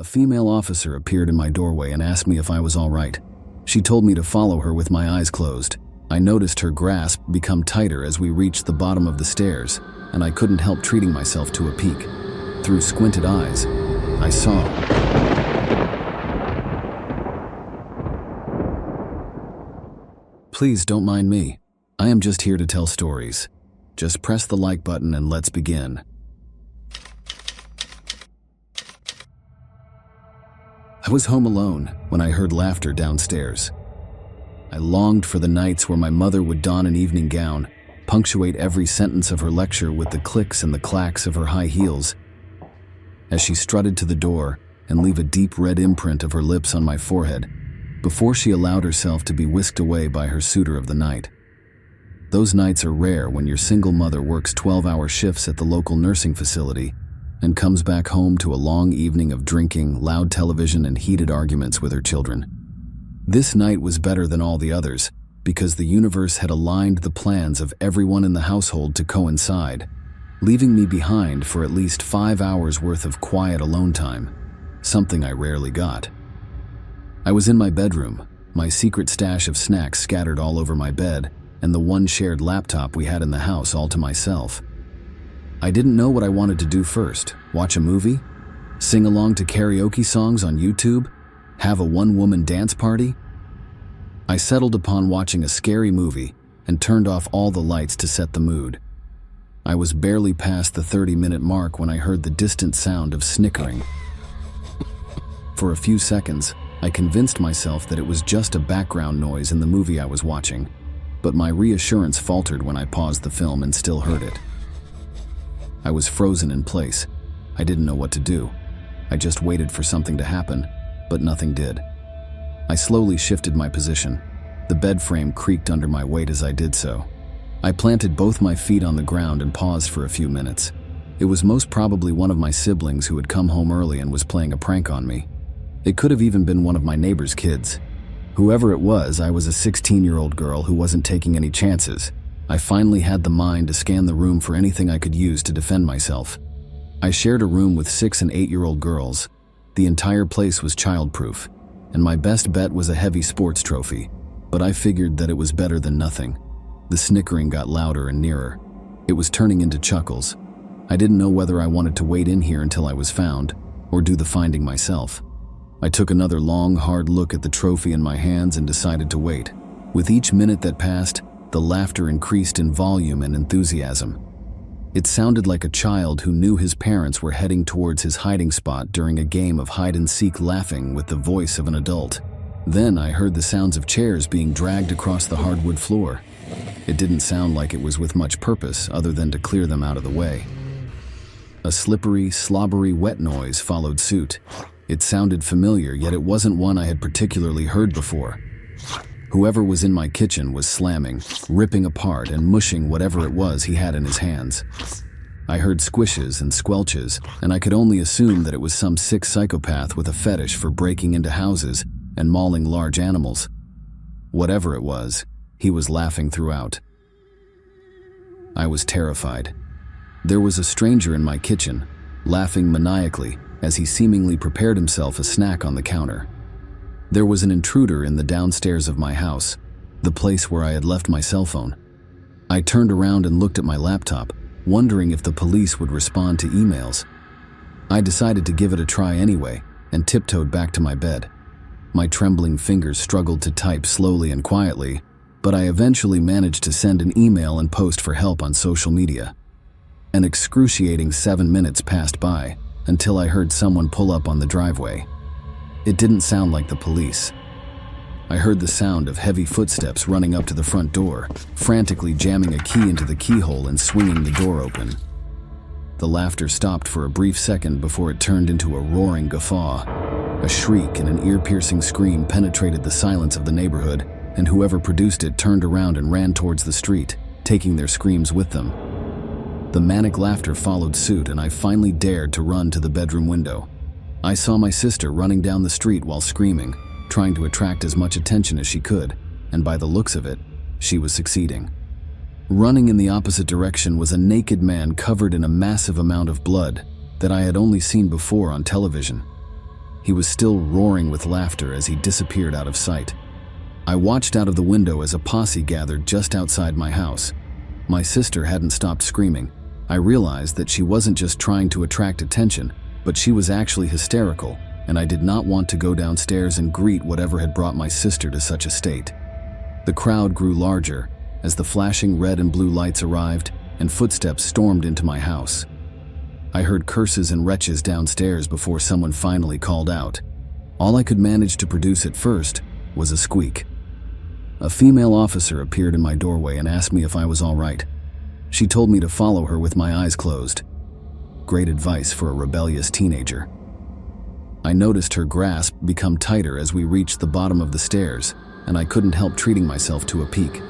A female officer appeared in my doorway and asked me if I was all right. She told me to follow her with my eyes closed. I noticed her grasp become tighter as we reached the bottom of the stairs, and I couldn't help treating myself to a peek. Through squinted eyes, I saw. Please don't mind me. I am just here to tell stories. Just press the like button and let's begin. I was home alone when I heard laughter downstairs. I longed for the nights where my mother would don an evening gown, punctuate every sentence of her lecture with the clicks and the clacks of her high heels, as she strutted to the door and leave a deep red imprint of her lips on my forehead before she allowed herself to be whisked away by her suitor of the night. Those nights are rare when your single mother works 12-hour shifts at the local nursing facility and comes back home to a long evening of drinking, loud television, and heated arguments with her children. This night was better than all the others because the universe had aligned the plans of everyone in the household to coincide, leaving me behind for at least 5 hours worth of quiet alone time, something I rarely got. I was in my bedroom, my secret stash of snacks scattered all over my bed, and the one shared laptop we had in the house all to myself. I didn't know what I wanted to do first. Watch a movie? Sing along to karaoke songs on YouTube? Have a one-woman dance party? I settled upon watching a scary movie and turned off all the lights to set the mood. I was barely past the 30-minute mark when I heard the distant sound of snickering. For a few seconds, I convinced myself that it was just a background noise in the movie I was watching, but my reassurance faltered when I paused the film and still heard it. I was frozen in place. I didn't know what to do. I just waited for something to happen, but nothing did. I slowly shifted my position. The bed frame creaked under my weight as I did so. I planted both my feet on the ground and paused for a few minutes. It was most probably one of my siblings who had come home early and was playing a prank on me. It could have even been one of my neighbor's kids. Whoever it was, I was a 16-year-old girl who wasn't taking any chances. I finally had the mind to scan the room for anything I could use to defend myself. I shared a room with 6- and 8-year-old girls. The entire place was childproof, and my best bet was a heavy sports trophy, but I figured that it was better than nothing. The snickering got louder and nearer. It was turning into chuckles. I didn't know whether I wanted to wait in here until I was found, or do the finding myself. I took another long, hard look at the trophy in my hands and decided to wait. With each minute that passed, the laughter increased in volume and enthusiasm. It sounded like a child who knew his parents were heading towards his hiding spot during a game of hide-and-seek, laughing with the voice of an adult. Then I heard the sounds of chairs being dragged across the hardwood floor. It didn't sound like it was with much purpose other than to clear them out of the way. A slippery, slobbery, wet noise followed suit. It sounded familiar, yet it wasn't one I had particularly heard before. Whoever was in my kitchen was slamming, ripping apart, and mushing whatever it was he had in his hands. I heard squishes and squelches, and I could only assume that it was some sick psychopath with a fetish for breaking into houses and mauling large animals. Whatever it was, he was laughing throughout. I was terrified. There was a stranger in my kitchen, laughing maniacally as he seemingly prepared himself a snack on the counter. There was an intruder in the downstairs of my house, the place where I had left my cell phone. I turned around and looked at my laptop, wondering if the police would respond to emails. I decided to give it a try anyway and tiptoed back to my bed. My trembling fingers struggled to type slowly and quietly, but I eventually managed to send an email and post for help on social media. An excruciating 7 minutes passed by until I heard someone pull up on the driveway. It didn't sound like the police. I heard the sound of heavy footsteps running up to the front door, frantically jamming a key into the keyhole and swinging the door open. The laughter stopped for a brief second before it turned into a roaring guffaw. A shriek and an ear-piercing scream penetrated the silence of the neighborhood, and whoever produced it turned around and ran towards the street, taking their screams with them. The manic laughter followed suit, and I finally dared to run to the bedroom window. I saw my sister running down the street while screaming, trying to attract as much attention as she could, and by the looks of it, she was succeeding. Running in the opposite direction was a naked man covered in a massive amount of blood that I had only seen before on television. He was still roaring with laughter as he disappeared out of sight. I watched out of the window as a posse gathered just outside my house. My sister hadn't stopped screaming. I realized that she wasn't just trying to attract attention, but she was actually hysterical, and I did not want to go downstairs and greet whatever had brought my sister to such a state. The crowd grew larger as the flashing red and blue lights arrived and footsteps stormed into my house. I heard curses and retches downstairs before someone finally called out. All I could manage to produce at first was a squeak. A female officer appeared in my doorway and asked me if I was all right. She told me to follow her with my eyes closed. Great advice for a rebellious teenager. I noticed her grasp become tighter as we reached the bottom of the stairs, and I couldn't help treating myself to a peek.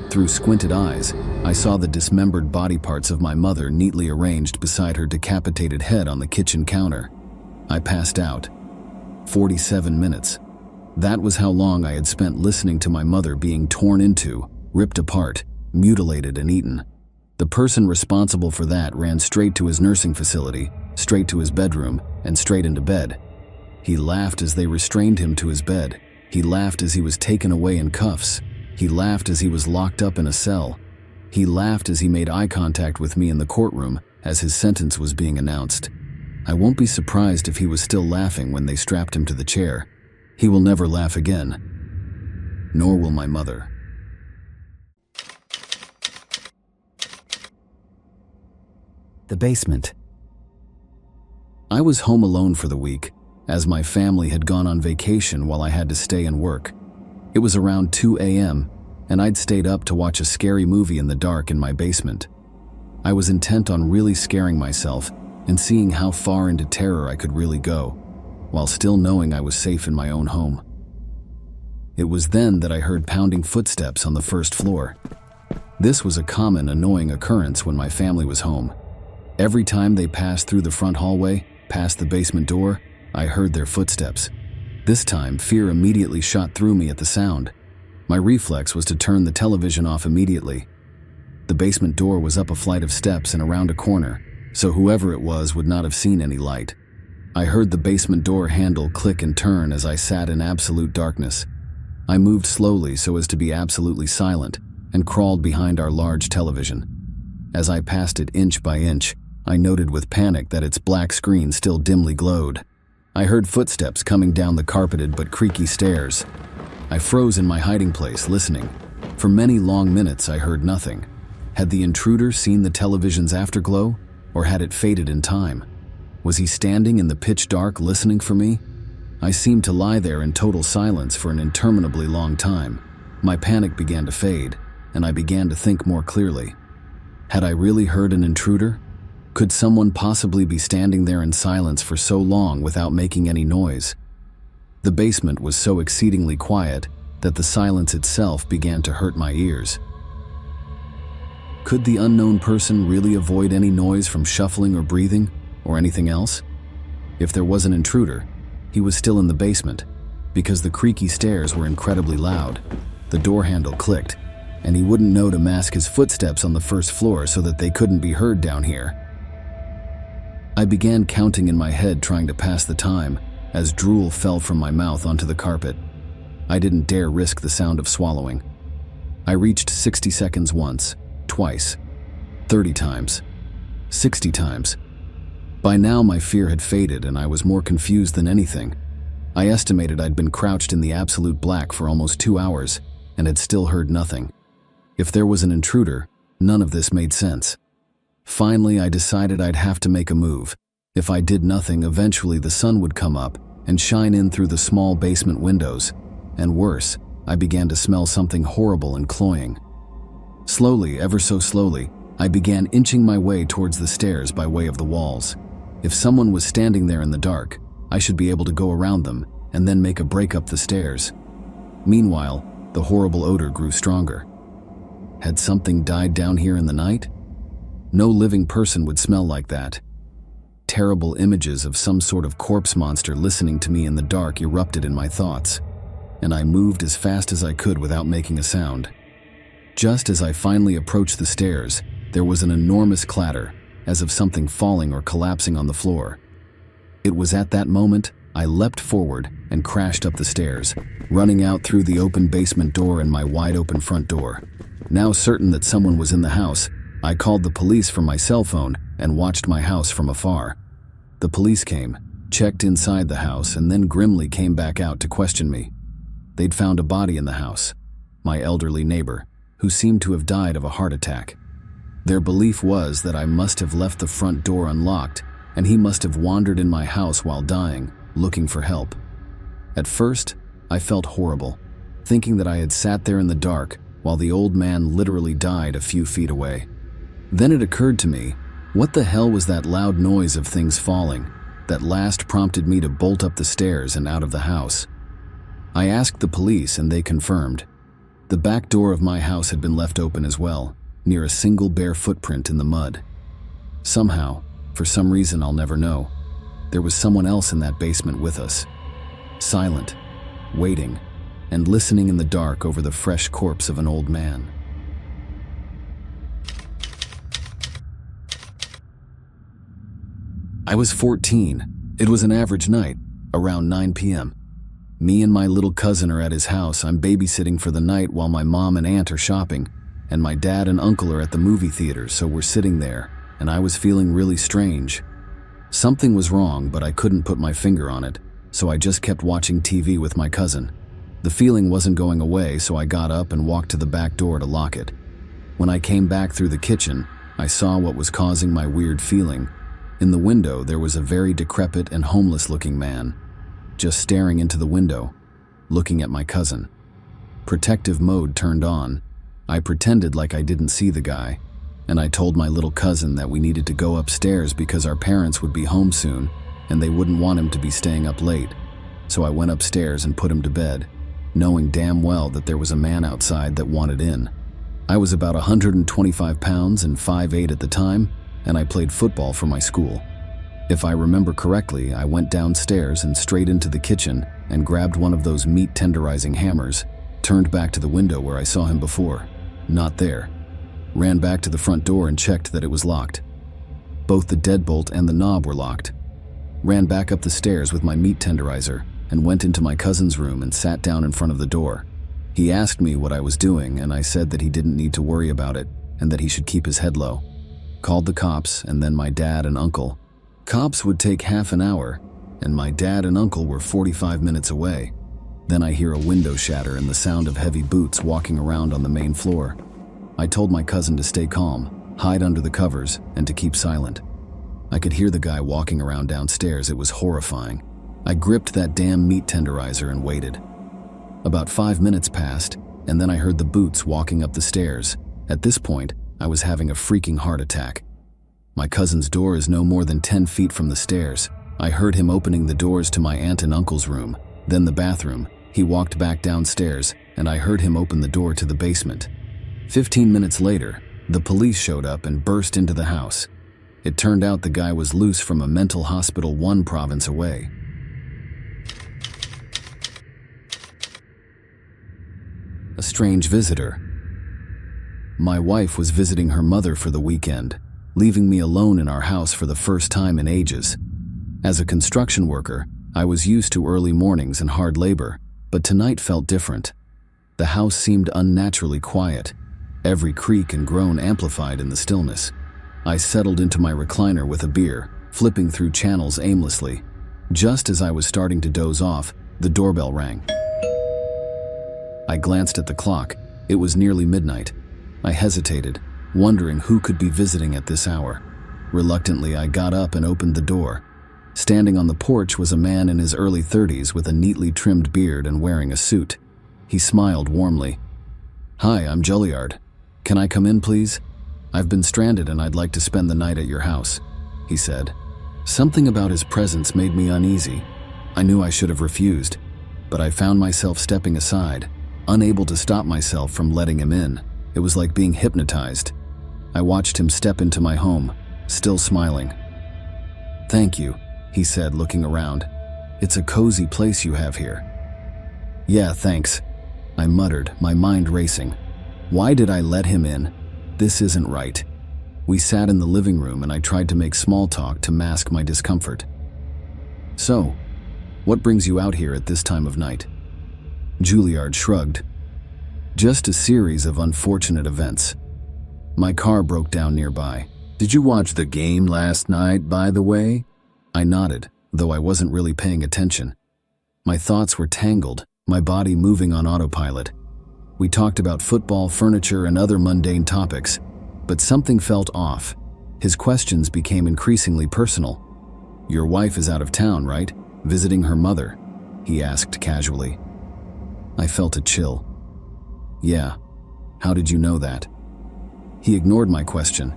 Through squinted eyes, I saw the dismembered body parts of my mother neatly arranged beside her decapitated head on the kitchen counter. I passed out. 47 minutes. That was how long I had spent listening to my mother being torn into, ripped apart, mutilated and eaten. The person responsible for that ran straight to his nursing facility, straight to his bedroom, and straight into bed. He laughed as they restrained him to his bed. He laughed as he was taken away in cuffs. He laughed as he was locked up in a cell. He laughed as he made eye contact with me in the courtroom as his sentence was being announced. I won't be surprised if he was still laughing when they strapped him to the chair. He will never laugh again. Nor will my mother. The basement. I was home alone for the week, as my family had gone on vacation while I had to stay and work. It was around 2 a.m., and I'd stayed up to watch a scary movie in the dark in my basement. I was intent on really scaring myself and seeing how far into terror I could really go, while still knowing I was safe in my own home. It was then that I heard pounding footsteps on the first floor. This was a common, annoying occurrence when my family was home. Every time they passed through the front hallway, past the basement door, I heard their footsteps. This time, fear immediately shot through me at the sound. My reflex was to turn the television off immediately. The basement door was up a flight of steps and around a corner, so whoever it was would not have seen any light. I heard the basement door handle click and turn as I sat in absolute darkness. I moved slowly so as to be absolutely silent and crawled behind our large television. As I passed it inch by inch, I noted with panic that its black screen still dimly glowed. I heard footsteps coming down the carpeted but creaky stairs. I froze in my hiding place, listening. For many long minutes, I heard nothing. Had the intruder seen the television's afterglow, or had it faded in time? Was he standing in the pitch dark listening for me? I seemed to lie there in total silence for an interminably long time. My panic began to fade, and I began to think more clearly. Had I really heard an intruder? Could someone possibly be standing there in silence for so long without making any noise? The basement was so exceedingly quiet that the silence itself began to hurt my ears. Could the unknown person really avoid any noise from shuffling or breathing, or anything else? If there was an intruder, he was still in the basement, because the creaky stairs were incredibly loud. The door handle clicked, and he wouldn't know to mask his footsteps on the first floor so that they couldn't be heard down here. I began counting in my head, trying to pass the time, as drool fell from my mouth onto the carpet. I didn't dare risk the sound of swallowing. I reached 60 seconds once, twice, 30 times, 60 times. By now my fear had faded and I was more confused than anything. I estimated I'd been crouched in the absolute black for almost 2 hours and had still heard nothing. If there was an intruder, none of this made sense. Finally, I decided I'd have to make a move. If I did nothing, eventually the sun would come up and shine in through the small basement windows. And worse, I began to smell something horrible and cloying. Slowly, ever so slowly, I began inching my way towards the stairs by way of the walls. If someone was standing there in the dark, I should be able to go around them and then make a break up the stairs. Meanwhile, the horrible odor grew stronger. Had something died down here in the night? No living person would smell like that. Terrible images of some sort of corpse monster listening to me in the dark erupted in my thoughts, and I moved as fast as I could without making a sound. Just as I finally approached the stairs, there was an enormous clatter, as of something falling or collapsing on the floor. It was at that moment I leapt forward and crashed up the stairs, running out through the open basement door and my wide-open front door. Now certain that someone was in the house, I called the police from my cell phone and watched my house from afar. The police came, checked inside the house, and then grimly came back out to question me. They'd found a body in the house, my elderly neighbor, who seemed to have died of a heart attack. Their belief was that I must have left the front door unlocked, and he must have wandered in my house while dying, looking for help. At first, I felt horrible, thinking that I had sat there in the dark while the old man literally died a few feet away. Then it occurred to me, what the hell was that loud noise of things falling that last prompted me to bolt up the stairs and out of the house? I asked the police and they confirmed. The back door of my house had been left open as well, near a single bare footprint in the mud. Somehow, for some reason I'll never know, there was someone else in that basement with us, silent, waiting, and listening in the dark over the fresh corpse of an old man. I was 14. It was an average night, around 9 p.m. Me and my little cousin are at his house. I'm babysitting for the night while my mom and aunt are shopping, and my dad and uncle are at the movie theater, so we're sitting there, and I was feeling really strange. Something was wrong, but I couldn't put my finger on it, so I just kept watching TV with my cousin. The feeling wasn't going away, so I got up and walked to the back door to lock it. When I came back through the kitchen, I saw what was causing my weird feeling. In the window, there was a very decrepit and homeless-looking man, just staring into the window, looking at my cousin. Protective mode turned on. I pretended like I didn't see the guy, and I told my little cousin that we needed to go upstairs because our parents would be home soon, and they wouldn't want him to be staying up late. So I went upstairs and put him to bed, knowing damn well that there was a man outside that wanted in. I was about 125 pounds and 5'8" at the time, and I played football for my school. If I remember correctly, I went downstairs and straight into the kitchen and grabbed one of those meat tenderizing hammers, turned back to the window where I saw him before. Not there. Ran back to the front door and checked that it was locked. Both the deadbolt and the knob were locked. Ran back up the stairs with my meat tenderizer and went into my cousin's room and sat down in front of the door. He asked me what I was doing, and I said that he didn't need to worry about it and that he should keep his head low. Called the cops and then my dad and uncle. Cops would take half an hour, and my dad and uncle were 45 minutes away. Then I hear a window shatter and the sound of heavy boots walking around on the main floor. I told my cousin to stay calm, hide under the covers, and to keep silent. I could hear the guy walking around downstairs. It was horrifying. I gripped that damn meat tenderizer and waited. About 5 minutes passed, and then I heard the boots walking up the stairs. At this point, I was having a freaking heart attack. My cousin's door is no more than 10 feet from the stairs. I heard him opening the doors to my aunt and uncle's room, then the bathroom. He walked back downstairs, and I heard him open the door to the basement. 15 minutes later, the police showed up and burst into the house. It turned out the guy was loose from a mental hospital 1 province away. A strange visitor. My wife was visiting her mother for the weekend, leaving me alone in our house for the first time in ages. As a construction worker, I was used to early mornings and hard labor, but tonight felt different. The house seemed unnaturally quiet, every creak and groan amplified in the stillness. I settled into my recliner with a beer, flipping through channels aimlessly. Just as I was starting to doze off, the doorbell rang. I glanced at the clock. It was nearly midnight. I hesitated, wondering who could be visiting at this hour. Reluctantly, I got up and opened the door. Standing on the porch was a man in his early 30s with a neatly trimmed beard and wearing a suit. He smiled warmly. "Hi, I'm Julliard. Can I come in, please? I've been stranded and I'd like to spend the night at your house," he said. Something about his presence made me uneasy. I knew I should have refused, but I found myself stepping aside, unable to stop myself from letting him in. It was like being hypnotized. I watched him step into my home, still smiling. "Thank you," he said, looking around. "It's a cozy place you have here." "Yeah, thanks," I muttered, my mind racing. Why did I let him in? This isn't right. We sat in the living room and I tried to make small talk to mask my discomfort. "So, What brings you out here at this time of night?" Juilliard shrugged. "Just a series of unfortunate events. My car broke down nearby." "Did you watch the game last night, by the way?" I nodded, though I wasn't really paying attention. My thoughts were tangled, my body moving on autopilot. We talked about football, furniture, and other mundane topics, but something felt off. His questions became increasingly personal. "Your wife is out of town, right? Visiting her mother?" he asked casually. I felt a chill. "Yeah. How did you know that?" He ignored my question.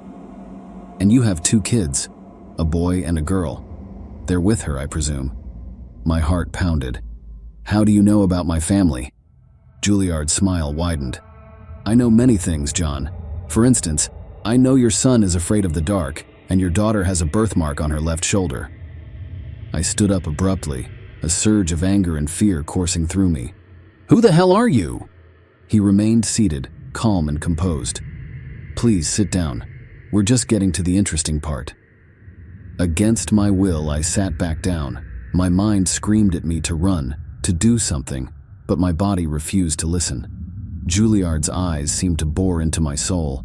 "And you have 2 kids, a boy and a girl. They're with her, I presume." My heart pounded. "How do you know about my family?" Juilliard's smile widened. "I know many things, John. For instance, I know your son is afraid of the dark, and your daughter has a birthmark on her left shoulder." I stood up abruptly, a surge of anger and fear coursing through me. "Who the hell are you?" He remained seated, calm and composed. "Please sit down. We're just getting to the interesting part." Against my will, I sat back down. My mind screamed at me to run, to do something, but my body refused to listen. Juilliard's eyes seemed to bore into my soul.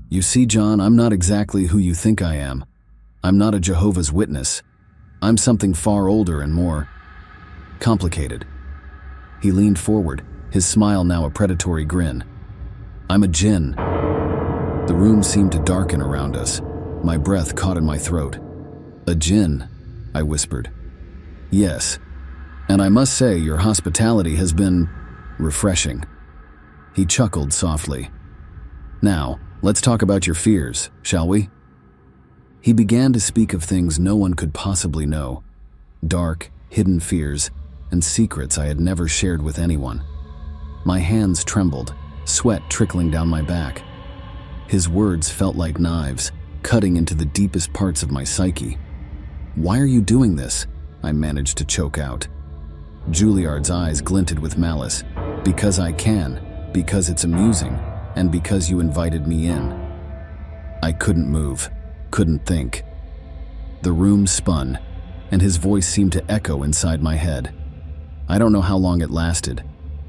"You see, John, I'm not exactly who you think I am. I'm not a Jehovah's Witness. I'm something far older and more complicated." He leaned forward, his smile now a predatory grin. "I'm a jinn." The room seemed to darken around us. My breath caught in my throat. "A jinn," I whispered. "Yes, and I must say your hospitality has been refreshing." He chuckled softly. "Now, let's talk about your fears, shall we?" He began to speak of things no one could possibly know. Dark, hidden fears, and secrets I had never shared with anyone. My hands trembled, sweat trickling down my back. His words felt like knives, cutting into the deepest parts of my psyche. "Why are you doing this?" I managed to choke out. Juilliard's eyes glinted with malice. "Because I can, because it's amusing, and because you invited me in." I couldn't move, couldn't think. The room spun, and his voice seemed to echo inside my head. I don't know how long it lasted,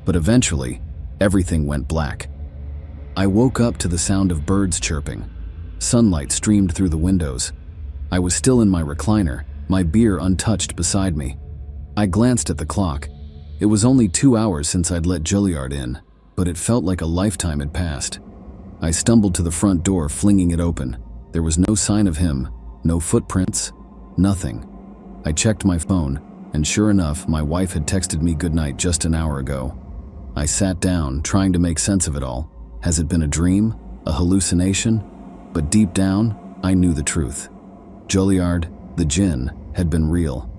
but eventually, everything went black. I woke up to the sound of birds chirping. Sunlight streamed through the windows. I was still in my recliner, my beer untouched beside me. I glanced at the clock. It was only 2 hours since I'd let Juilliard in, but it felt like a lifetime had passed. I stumbled to the front door, flinging it open. There was no sign of him, no footprints, nothing. I checked my phone, and sure enough, my wife had texted me goodnight just an hour ago. I sat down, trying to make sense of it all. Has it been a dream? A hallucination? But deep down, I knew the truth. Juilliard, the jinn, had been real,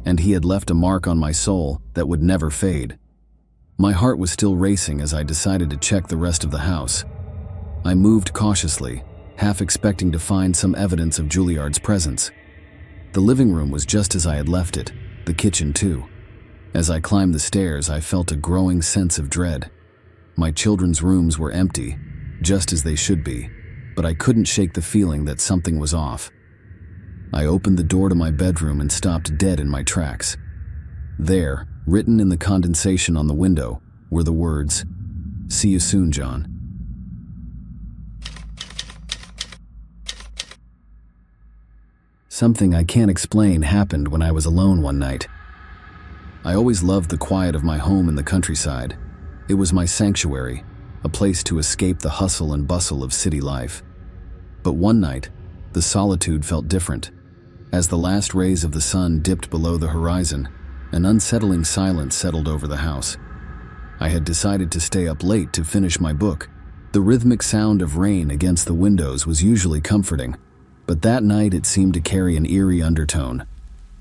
and he had left a mark on my soul that would never fade. My heart was still racing as I decided to check the rest of the house. I moved cautiously, half expecting to find some evidence of Juilliard's presence. The living room was just as I had left it, the kitchen too. As I climbed the stairs, I felt a growing sense of dread. My children's rooms were empty, just as they should be, but I couldn't shake the feeling that something was off. I opened the door to my bedroom and stopped dead in my tracks. There, written in the condensation on the window, were the words, "See you soon, John." Something I can't explain happened when I was alone one night. I always loved the quiet of my home in the countryside. It was my sanctuary, a place to escape the hustle and bustle of city life. But one night, the solitude felt different. As the last rays of the sun dipped below the horizon, an unsettling silence settled over the house. I had decided to stay up late to finish my book. The rhythmic sound of rain against the windows was usually comforting, but that night it seemed to carry an eerie undertone.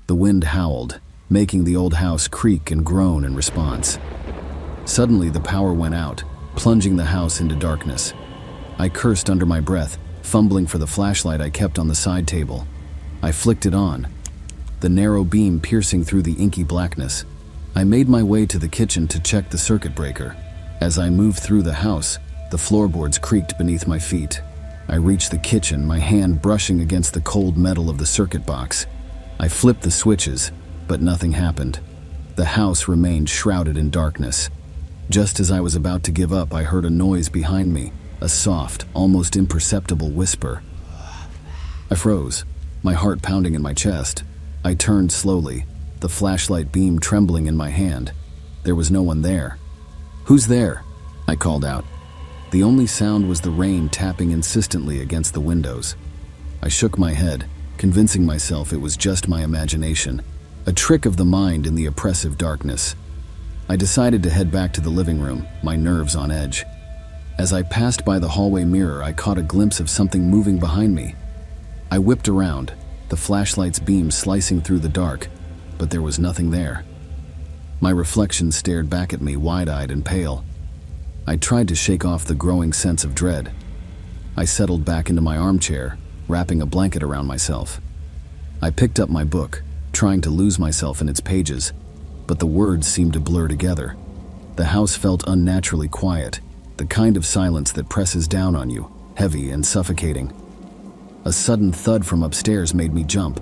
The wind howled, making the old house creak and groan in response. Suddenly the power went out, plunging the house into darkness. I cursed under my breath, fumbling for the flashlight I kept on the side table. I flicked it on, the narrow beam piercing through the inky blackness. I made my way to the kitchen to check the circuit breaker. As I moved through the house, the floorboards creaked beneath my feet. I reached the kitchen, my hand brushing against the cold metal of the circuit box. I flipped the switches, but nothing happened. The house remained shrouded in darkness. Just as I was about to give up, I heard a noise behind me, a soft, almost imperceptible whisper. I froze, my heart pounding in my chest. I turned slowly, the flashlight beam trembling in my hand. There was no one there. "Who's there?" I called out. The only sound was the rain tapping insistently against the windows. I shook my head, convincing myself it was just my imagination, a trick of the mind in the oppressive darkness. I decided to head back to the living room, my nerves on edge. As I passed by the hallway mirror, I caught a glimpse of something moving behind me. I whipped around, the flashlight's beam slicing through the dark, but there was nothing there. My reflection stared back at me, wide-eyed and pale. I tried to shake off the growing sense of dread. I settled back into my armchair, wrapping a blanket around myself. I picked up my book, trying to lose myself in its pages, but the words seemed to blur together. The house felt unnaturally quiet, the kind of silence that presses down on you, heavy and suffocating. A sudden thud from upstairs made me jump.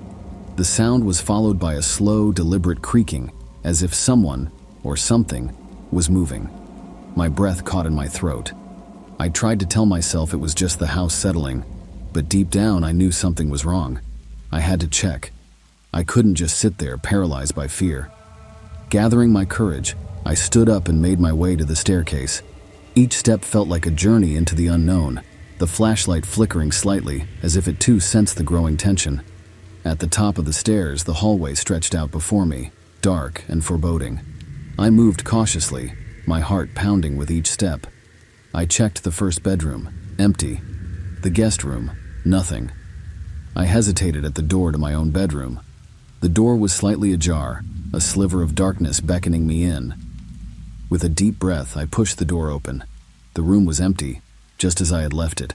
The sound was followed by a slow, deliberate creaking, as if someone, or something, was moving. My breath caught in my throat. I tried to tell myself it was just the house settling, but deep down I knew something was wrong. I had to check. I couldn't just sit there, paralyzed by fear. Gathering my courage, I stood up and made my way to the staircase. Each step felt like a journey into the unknown, the flashlight flickering slightly, as if it too sensed the growing tension. At the top of the stairs, the hallway stretched out before me, dark and foreboding. I moved cautiously, my heart pounding with each step. I checked the first bedroom, empty. The guest room, nothing. I hesitated at the door to my own bedroom. The door was slightly ajar, a sliver of darkness beckoning me in. With a deep breath, I pushed the door open. The room was empty, just as I had left it.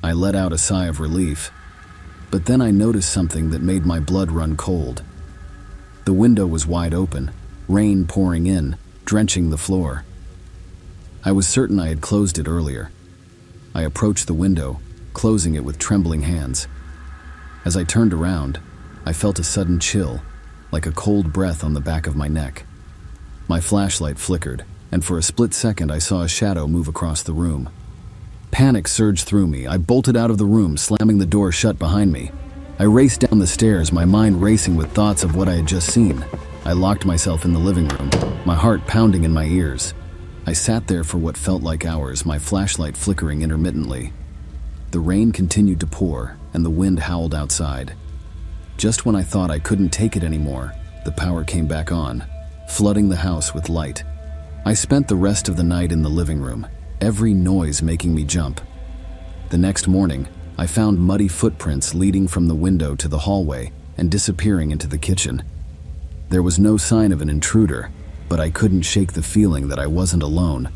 I let out a sigh of relief, but then I noticed something that made my blood run cold. The window was wide open, rain pouring in, drenching the floor. I was certain I had closed it earlier. I approached the window, closing it with trembling hands. As I turned around, I felt a sudden chill, like a cold breath on the back of my neck. My flashlight flickered, and for a split second I saw a shadow move across the room. Panic surged through me. I bolted out of the room, slamming the door shut behind me. I raced down the stairs, my mind racing with thoughts of what I had just seen. I locked myself in the living room, my heart pounding in my ears. I sat there for what felt like hours, my flashlight flickering intermittently. The rain continued to pour, and the wind howled outside. Just when I thought I couldn't take it anymore, the power came back on, flooding the house with light. I spent the rest of the night in the living room, every noise making me jump. The next morning, I found muddy footprints leading from the window to the hallway and disappearing into the kitchen. There was no sign of an intruder, but I couldn't shake the feeling that I wasn't alone.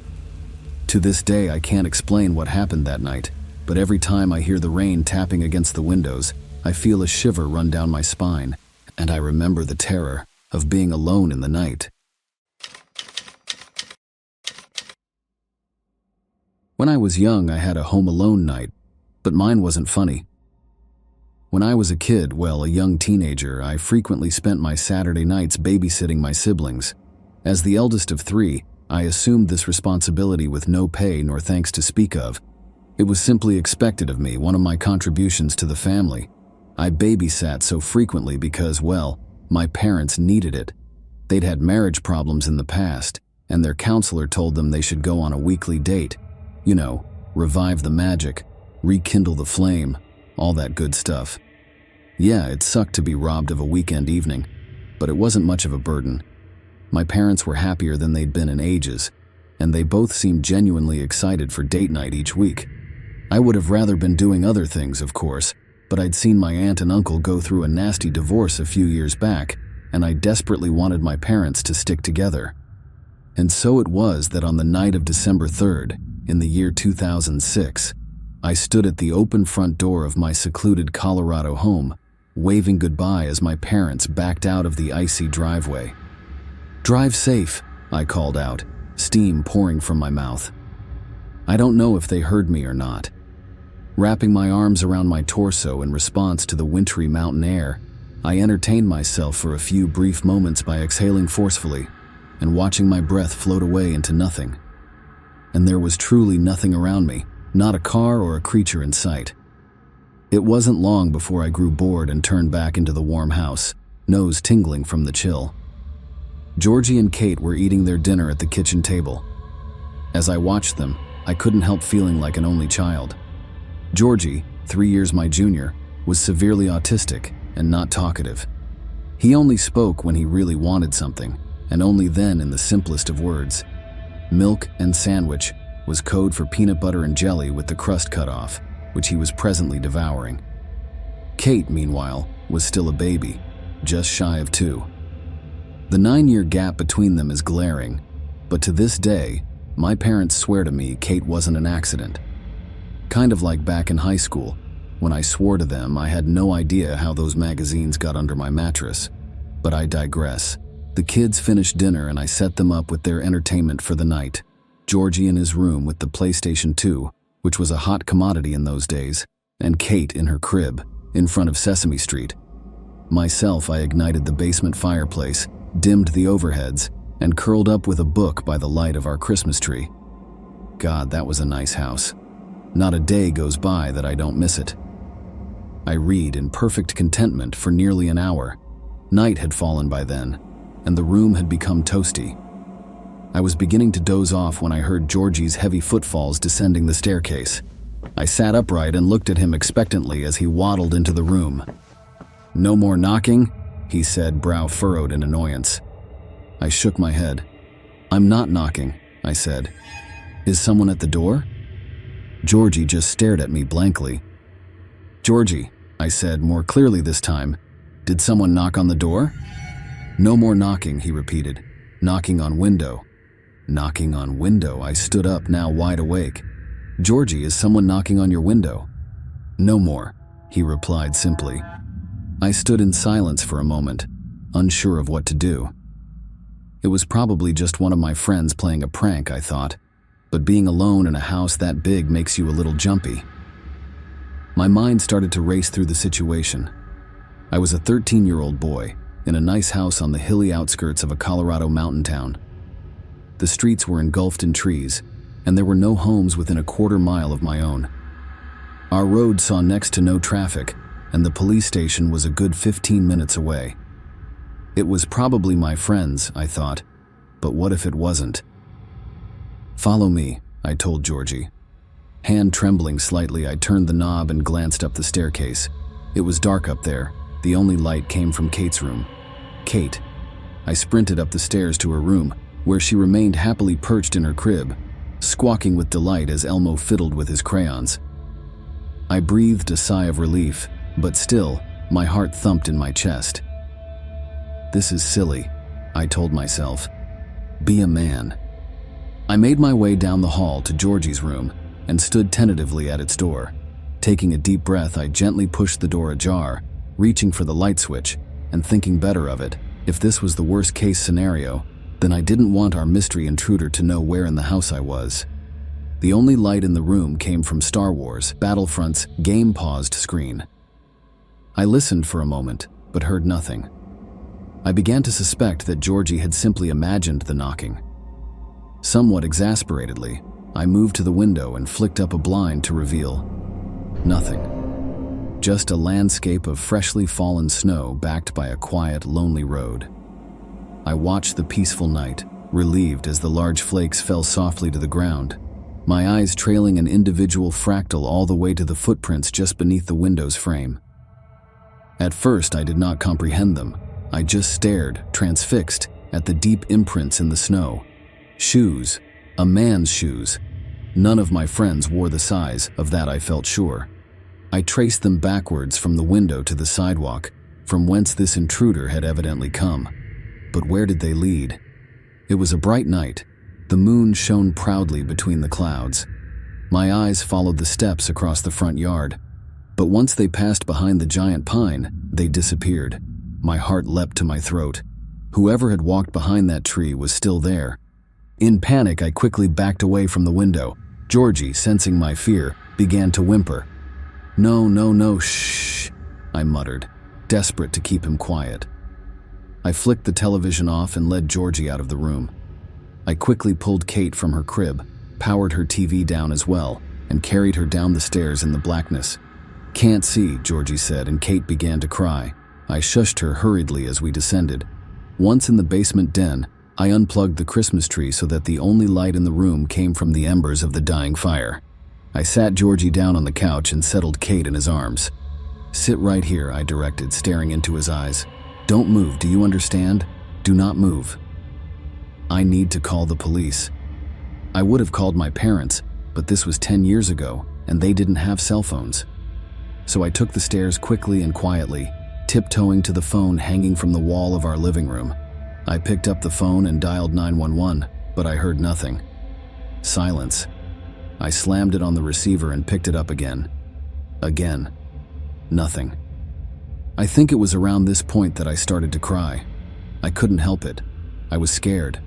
To this day, I can't explain what happened that night, but every time I hear the rain tapping against the windows, I feel a shiver run down my spine, and I remember the terror of being alone in the night. When I was young, I had a home alone night, but mine wasn't funny. When I was a kid, a young teenager, I frequently spent my Saturday nights babysitting my siblings. As the eldest of three, I assumed this responsibility with no pay nor thanks to speak of. It was simply expected of me, one of my contributions to the family. I babysat so frequently because, my parents needed it. They'd had marriage problems in the past, and their counselor told them they should go on a weekly date. Revive the magic, rekindle the flame, all that good stuff. Yeah, it sucked to be robbed of a weekend evening, but it wasn't much of a burden. My parents were happier than they'd been in ages, and they both seemed genuinely excited for date night each week. I would have rather been doing other things, of course, but I'd seen my aunt and uncle go through a nasty divorce a few years back, and I desperately wanted my parents to stick together. And so it was that on the night of December 3rd, in the year 2006, I stood at the open front door of my secluded Colorado home, waving goodbye as my parents backed out of the icy driveway. "Drive safe," I called out, steam pouring from my mouth. I don't know if they heard me or not. Wrapping my arms around my torso in response to the wintry mountain air, I entertained myself for a few brief moments by exhaling forcefully and watching my breath float away into nothing. And there was truly nothing around me, not a car or a creature in sight. It wasn't long before I grew bored and turned back into the warm house, nose tingling from the chill. Georgie and Kate were eating their dinner at the kitchen table. As I watched them, I couldn't help feeling like an only child. Georgie, 3 years my junior, was severely autistic and not talkative. He only spoke when he really wanted something, and only then in the simplest of words. Milk and sandwich was code for peanut butter and jelly with the crust cut off, which he was presently devouring. Kate, meanwhile, was still a baby, just shy of 2. The 9-year gap between them is glaring, but to this day, my parents swear to me Kate wasn't an accident. Kind of like back in high school, when I swore to them I had no idea how those magazines got under my mattress. But I digress. The kids finished dinner and I set them up with their entertainment for the night. Georgie in his room with the PlayStation 2, which was a hot commodity in those days, and Kate in her crib, in front of Sesame Street. Myself, I ignited the basement fireplace, dimmed the overheads, and curled up with a book by the light of our Christmas tree. God, that was a nice house. Not a day goes by that I don't miss it. I read in perfect contentment for nearly an hour. Night had fallen by then, and the room had become toasty. I was beginning to doze off when I heard Georgie's heavy footfalls descending the staircase. I sat upright and looked at him expectantly as he waddled into the room. "No more knocking?" he said, brow furrowed in annoyance. I shook my head. "I'm not knocking," I said. "Is someone at the door?" Georgie just stared at me blankly. "Georgie," I said more clearly this time, "did someone knock on the door?" "No more knocking," he repeated. "Knocking on window." Knocking on window, I stood up, now wide awake. "Georgie, is someone knocking on your window?" "No more," he replied simply. I stood in silence for a moment, unsure of what to do. It was probably just one of my friends playing a prank, I thought, but being alone in a house that big makes you a little jumpy. My mind started to race through the situation. I was a 13-year-old boy in a nice house on the hilly outskirts of a Colorado mountain town. The streets were engulfed in trees, and there were no homes within a quarter mile of my own. Our road saw next to no traffic, and the police station was a good 15 minutes away. It was probably my friends, I thought, but what if it wasn't? "Follow me," I told Georgie. Hand trembling slightly, I turned the knob and glanced up the staircase. It was dark up there. The only light came from Kate's room. Kate. I sprinted up the stairs to her room, where she remained happily perched in her crib, squawking with delight as Elmo fiddled with his crayons. I breathed a sigh of relief, but still, my heart thumped in my chest. "This is silly," I told myself. "Be a man." I made my way down the hall to Georgie's room and stood tentatively at its door. Taking a deep breath, I gently pushed the door ajar, reaching for the light switch and thinking better of it. If this was the worst-case scenario, then I didn't want our mystery intruder to know where in the house I was. The only light in the room came from Star Wars Battlefront's game-paused screen. I listened for a moment, but heard nothing. I began to suspect that Georgie had simply imagined the knocking. Somewhat exasperatedly, I moved to the window and flicked up a blind to reveal nothing. Just a landscape of freshly fallen snow backed by a quiet, lonely road. I watched the peaceful night, relieved as the large flakes fell softly to the ground, my eyes trailing an individual fractal all the way to the footprints just beneath the window's frame. At first, I did not comprehend them. I just stared, transfixed, at the deep imprints in the snow. Shoes. A man's shoes. None of my friends wore the size, of that I felt sure. I traced them backwards from the window to the sidewalk, from whence this intruder had evidently come. But where did they lead? It was a bright night. The moon shone proudly between the clouds. My eyes followed the steps across the front yard, but once they passed behind the giant pine, they disappeared. My heart leapt to my throat. Whoever had walked behind that tree was still there. In panic, I quickly backed away from the window. Georgie, sensing my fear, began to whimper. No, shh, I muttered. desperate to keep him quiet. I flicked the television off and led Georgie out of the room. I quickly pulled Kate from her crib, powered her TV down as well, and carried her down the stairs in the blackness. "Can't see," Georgie said, and Kate began to cry. I shushed her hurriedly as we descended. Once in the basement den, I unplugged the Christmas tree so that the only light in the room came from the embers of the dying fire. I sat Georgie down on the couch and settled Kate in his arms. "Sit right here," I directed, staring into his eyes. "Don't move, do you understand? Do not move." "I need to call the police." I would have called my parents, but this was 10 years ago, and they didn't have cell phones. So I took the stairs quickly and quietly, tiptoeing to the phone hanging from the wall of our living room. I picked up the phone and dialed 911, but I heard nothing. Silence. I slammed it on the receiver and picked it up again. Again. Nothing. I think it was around this point that I started to cry. I couldn't help it. I was scared.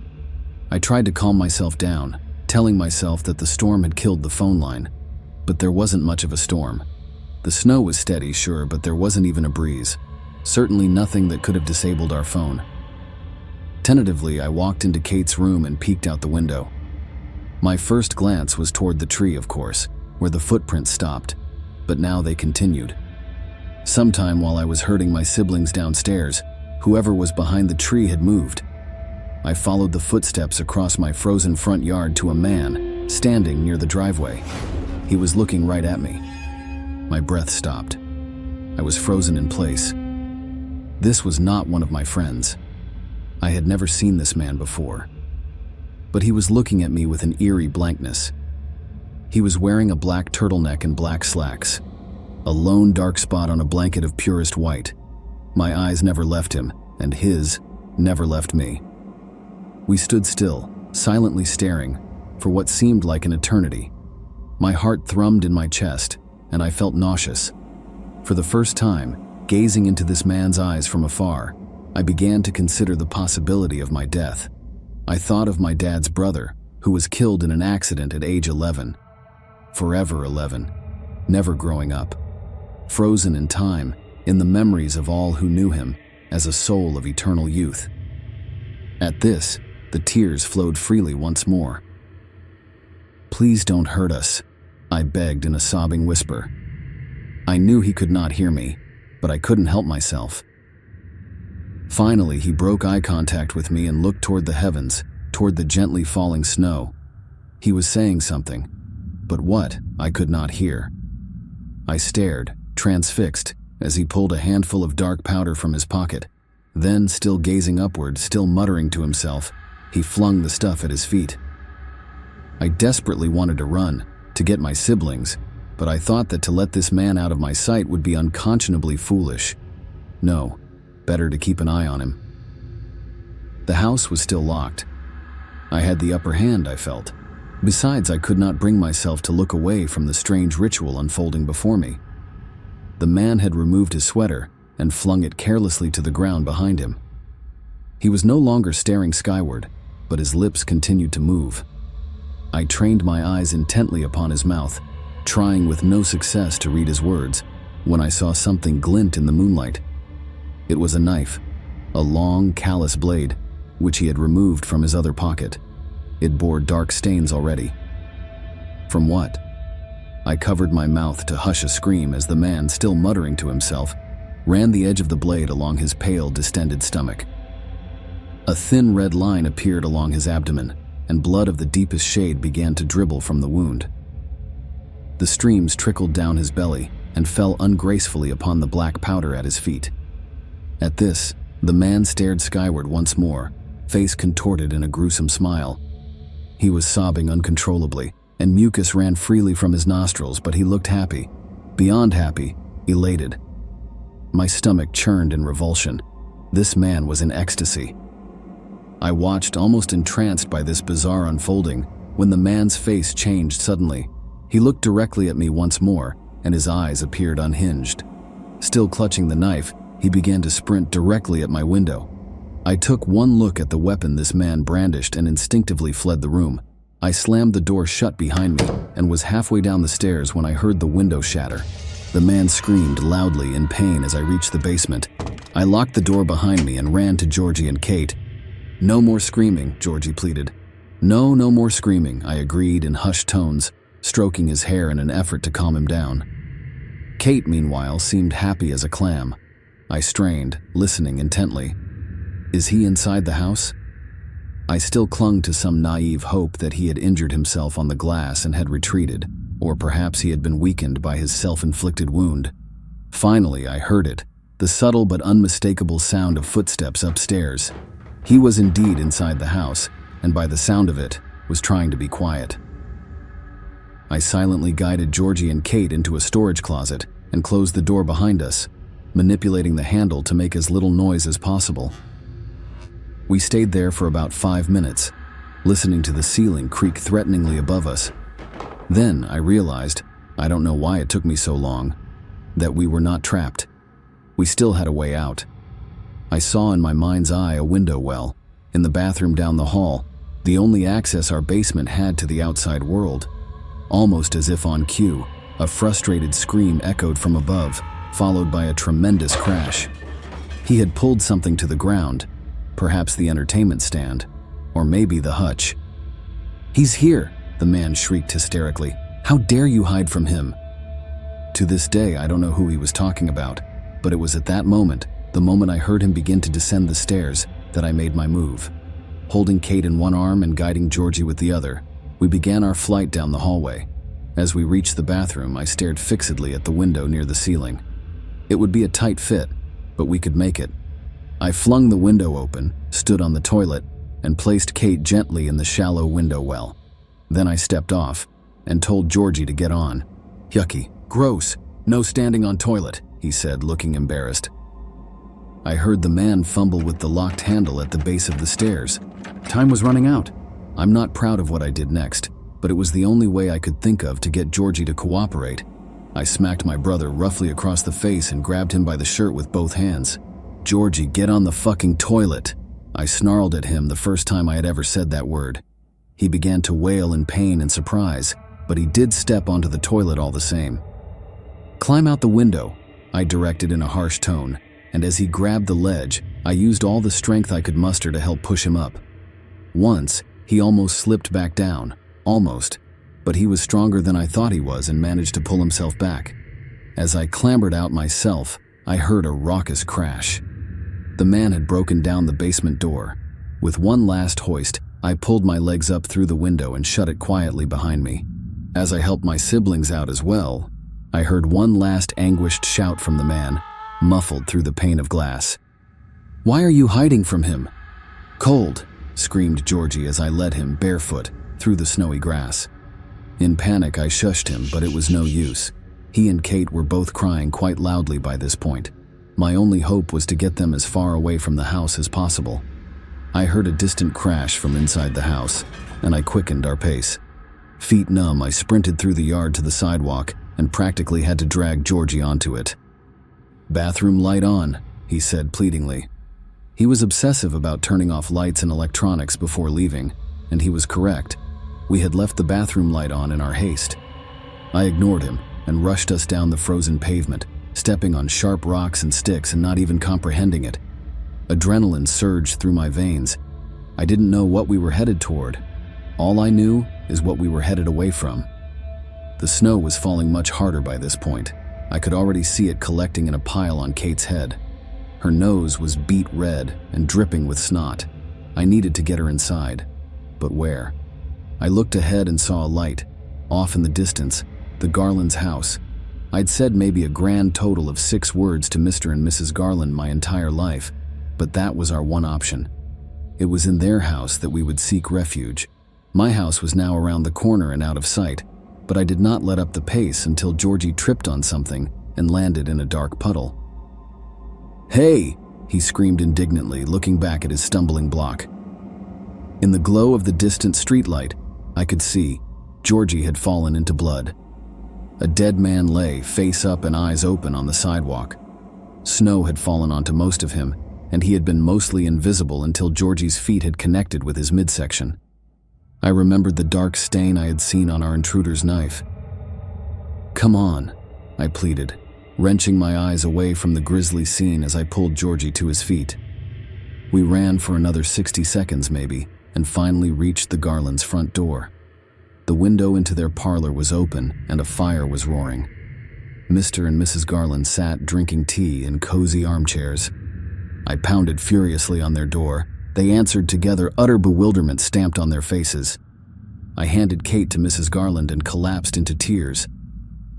I tried to calm myself down, telling myself that the storm had killed the phone line. But there wasn't much of a storm. The snow was steady, sure, but there wasn't even a breeze. Certainly nothing that could have disabled our phone. Tentatively, I walked into Kate's room and peeked out the window. My first glance was toward the tree, of course, where the footprints stopped, but now they continued. Sometime while I was herding my siblings downstairs, whoever was behind the tree had moved. I followed the footsteps across my frozen front yard to a man standing near the driveway. He was looking right at me. My breath stopped. I was frozen in place. This was not one of my friends. I had never seen this man before. But he was looking at me with an eerie blankness. He was wearing a black turtleneck and black slacks, a lone dark spot on a blanket of purest white. My eyes never left him, and his never left me. We stood still, silently staring, for what seemed like an eternity. My heart thrummed in my chest, and I felt nauseous. For the first time, gazing into this man's eyes from afar, I began to consider the possibility of my death. I thought of my dad's brother, who was killed in an accident at age 11. Forever 11, never growing up. Frozen in time, in the memories of all who knew him, as a soul of eternal youth. At this, the tears flowed freely once more. "Please don't hurt us," I begged in a sobbing whisper. I knew he could not hear me, but I couldn't help myself. Finally, he broke eye contact with me and looked toward the heavens, toward the gently falling snow. He was saying something, but what, I could not hear. I stared, transfixed, as he pulled a handful of dark powder from his pocket. Then, still gazing upward, still muttering to himself, he flung the stuff at his feet. I desperately wanted to run, to get my siblings, but I thought that to let this man out of my sight would be unconscionably foolish. No, better to keep an eye on him. The house was still locked. I had the upper hand, I felt. Besides, I could not bring myself to look away from the strange ritual unfolding before me. The man had removed his sweater and flung it carelessly to the ground behind him. He was no longer staring skyward, but his lips continued to move. I trained my eyes intently upon his mouth, trying with no success to read his words, when I saw something glint in the moonlight. It was a knife, a long, callous blade, which he had removed from his other pocket. It bore dark stains already. From what? I covered my mouth to hush a scream as the man, still muttering to himself, ran the edge of the blade along his pale, distended stomach. A thin red line appeared along his abdomen, and blood of the deepest shade began to dribble from the wound. The streams trickled down his belly and fell ungracefully upon the black powder at his feet. At this, the man stared skyward once more, face contorted in a gruesome smile. He was sobbing uncontrollably, and mucus ran freely from his nostrils, but he looked happy, beyond happy, elated. My stomach churned in revulsion. This man was in ecstasy. I watched, almost entranced by this bizarre unfolding, when the man's face changed suddenly. He looked directly at me once more, and his eyes appeared unhinged. Still clutching the knife, he began to sprint directly at my window. I took one look at the weapon this man brandished and instinctively fled the room. I slammed the door shut behind me and was halfway down the stairs when I heard the window shatter. The man screamed loudly in pain as I reached the basement. I locked the door behind me and ran to Georgie and Kate. "No more screaming," Georgie pleaded. "No more screaming," I agreed in hushed tones, stroking his hair in an effort to calm him down. Kate, meanwhile, seemed happy as a clam. I strained, listening intently. Is he inside the house? I still clung to some naive hope that he had injured himself on the glass and had retreated, or perhaps he had been weakened by his self-inflicted wound. Finally, I heard it, the subtle but unmistakable sound of footsteps upstairs. He was indeed inside the house, and by the sound of it, was trying to be quiet. I silently guided Georgie and Kate into a storage closet and closed the door behind us, manipulating the handle to make as little noise as possible. We stayed there for about 5 minutes, listening to the ceiling creak threateningly above us. Then I realized, I don't know why it took me so long, that we were not trapped. We still had a way out. I saw in my mind's eye a window well, in the bathroom down the hall, the only access our basement had to the outside world. Almost as if on cue, a frustrated scream echoed from above, followed by a tremendous crash. He had pulled something to the ground, perhaps the entertainment stand, or maybe the hutch. "He's here!" the man shrieked hysterically. "How dare you hide from him?" To this day, I don't know who he was talking about, but it was at that moment, the moment I heard him begin to descend the stairs, that I made my move. Holding Kate in one arm and guiding Georgie with the other, we began our flight down the hallway. As we reached the bathroom, I stared fixedly at the window near the ceiling. It would be a tight fit, but we could make it. I flung the window open, stood on the toilet, and placed Kate gently in the shallow window well. Then I stepped off and told Georgie to get on. "Yucky, gross, no standing on toilet," he said, looking embarrassed. I heard the man fumble with the locked handle at the base of the stairs. Time was running out. I'm not proud of what I did next, but it was the only way I could think of to get Georgie to cooperate. I smacked my brother roughly across the face and grabbed him by the shirt with both hands. "Georgie, get on the fucking toilet!" I snarled at him the first time I had ever said that word. He began to wail in pain and surprise, but he did step onto the toilet all the same. "Climb out the window," I directed in a harsh tone, and as he grabbed the ledge, I used all the strength I could muster to help push him up. Once, he almost slipped back down, almost, but he was stronger than I thought he was and managed to pull himself back. As I clambered out myself, I heard a raucous crash. The man had broken down the basement door. With one last hoist, I pulled my legs up through the window and shut it quietly behind me. As I helped my siblings out as well, I heard one last anguished shout from the man, muffled through the pane of glass. "Why are you hiding from him?" "Cold," screamed Georgie as I led him barefoot through the snowy grass. In panic, I shushed him, but it was no use. He and Kate were both crying quite loudly by this point. My only hope was to get them as far away from the house as possible. I heard a distant crash from inside the house, and I quickened our pace. Feet numb, I sprinted through the yard to the sidewalk and practically had to drag Georgie onto it. "Bathroom light on," he said pleadingly. He was obsessive about turning off lights and electronics before leaving, and he was correct. We had left the bathroom light on in our haste. I ignored him and rushed us down the frozen pavement, stepping on sharp rocks and sticks and not even comprehending it. Adrenaline surged through my veins. I didn't know what we were headed toward. All I knew is what we were headed away from. The snow was falling much harder by this point. I could already see it collecting in a pile on Kate's head. Her nose was beet red and dripping with snot. I needed to get her inside. But where? I looked ahead and saw a light. Off in the distance, the Garland's house. I'd said maybe a grand total of 6 words to Mr. and Mrs. Garland my entire life, but that was our one option. It was in their house that we would seek refuge. My house was now around the corner and out of sight, but I did not let up the pace until Georgie tripped on something and landed in a dark puddle. "Hey!" he screamed indignantly, looking back at his stumbling block. In the glow of the distant streetlight, I could see Georgie had fallen into blood. A dead man lay, face up and eyes open, on the sidewalk. Snow had fallen onto most of him, and he had been mostly invisible until Georgie's feet had connected with his midsection. I remembered the dark stain I had seen on our intruder's knife. "Come on," I pleaded, wrenching my eyes away from the grisly scene as I pulled Georgie to his feet. We ran for another 60 seconds maybe, and finally reached the Garlands' front door. The window into their parlor was open and a fire was roaring. Mr. and Mrs. Garland sat drinking tea in cozy armchairs. I pounded furiously on their door. They answered together, utter bewilderment stamped on their faces. I handed Kate to Mrs. Garland and collapsed into tears.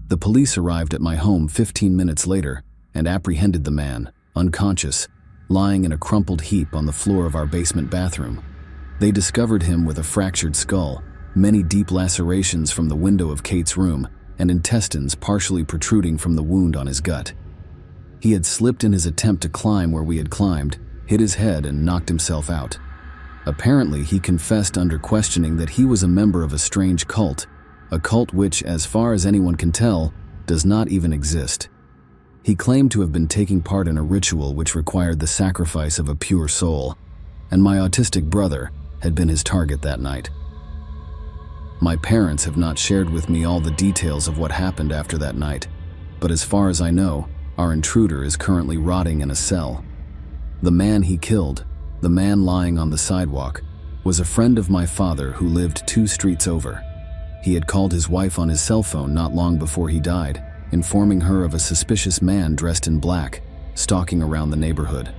The police arrived at my home 15 minutes later and apprehended the man, unconscious, lying in a crumpled heap on the floor of our basement bathroom. They discovered him with a fractured skull, many deep lacerations from the window of Kate's room, and intestines partially protruding from the wound on his gut. He had slipped in his attempt to climb where we had climbed, hit his head, and knocked himself out. Apparently, he confessed under questioning that he was a member of a strange cult, a cult which, as far as anyone can tell, does not even exist. He claimed to have been taking part in a ritual which required the sacrifice of a pure soul, and my autistic brother had been his target that night. My parents have not shared with me all the details of what happened after that night, but as far as I know, our intruder is currently rotting in a cell. The man he killed, the man lying on the sidewalk, was a friend of my father who lived 2 streets over. He had called his wife on his cell phone not long before he died, informing her of a suspicious man dressed in black, stalking around the neighborhood.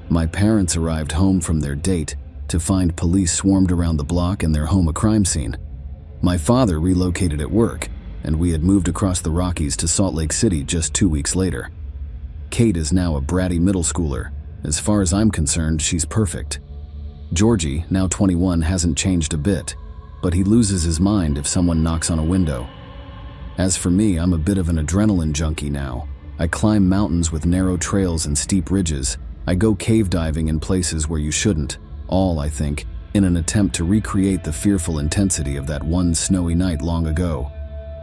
My parents arrived home from their date to find police swarmed around the block and their home a crime scene. My father relocated at work, and we had moved across the Rockies to Salt Lake City just 2 weeks later. Kate is now a bratty middle schooler. As far as I'm concerned, she's perfect. Georgie, now 21, hasn't changed a bit, but he loses his mind if someone knocks on a window. As for me, I'm a bit of an adrenaline junkie now. I climb mountains with narrow trails and steep ridges. I go cave diving in places where you shouldn't, all, I think, in an attempt to recreate the fearful intensity of that one snowy night long ago.